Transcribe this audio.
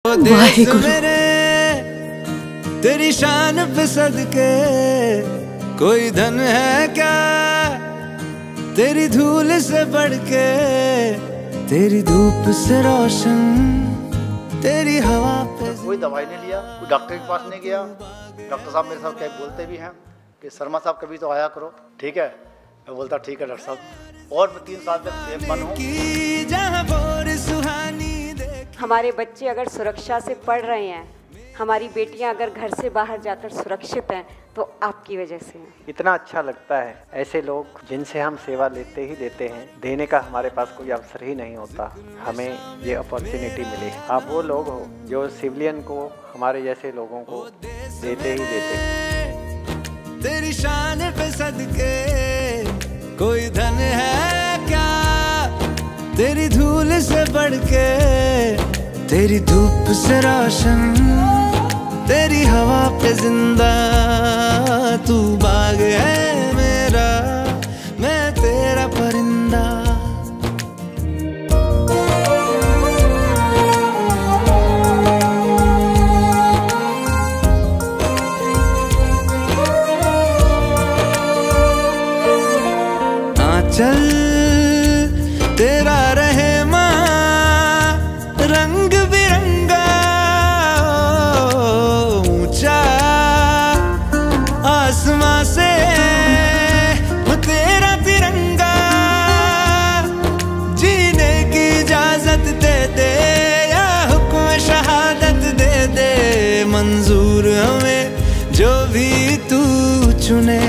मेरे तेरी शान पे सदके कोई धन है क्या तेरी धूल से बढ़ के, तेरी धूप से रोशन, तेरी हवा पे। कोई दवाई नहीं लिया, कोई डॉक्टर के पास नहीं गया। डॉक्टर साहब मेरे साथ क्या बोलते भी हैं कि शर्मा साहब कभी तो आया करो, ठीक है। मैं बोलता ठीक है डॉक्टर साहब, और मैं 3 साल तक सेफ बन हूँ। हमारे बच्चे अगर सुरक्षा से पढ़ रहे हैं, हमारी बेटियां अगर घर से बाहर जाकर सुरक्षित हैं, तो आपकी वजह से हैं। इतना अच्छा लगता है ऐसे लोग जिनसे हम सेवा लेते ही लेते हैं, देने का हमारे पास कोई अवसर ही नहीं होता, हमें ये अपॉर्चुनिटी मिली। आप वो लोग हो जो सिविलियन को, हमारे जैसे लोगों को देते ही देते हैं। तेरी शान पे सदके कोई धन है क्या तेरी धूल से बढ़ के, तेरी धूप से रोशन, तेरी हवा पे जिंदा। तू बाग है मेरा, मैं तेरा परिंदा। आंचल तेरा रहे माँ रंग बिरंगा, ऊंचा आसमां से तेरा तिरंगा। जीने की इजाजत दे दे या हुक्म शहादत दे दे, मंजूर हमें जो भी तू चुने।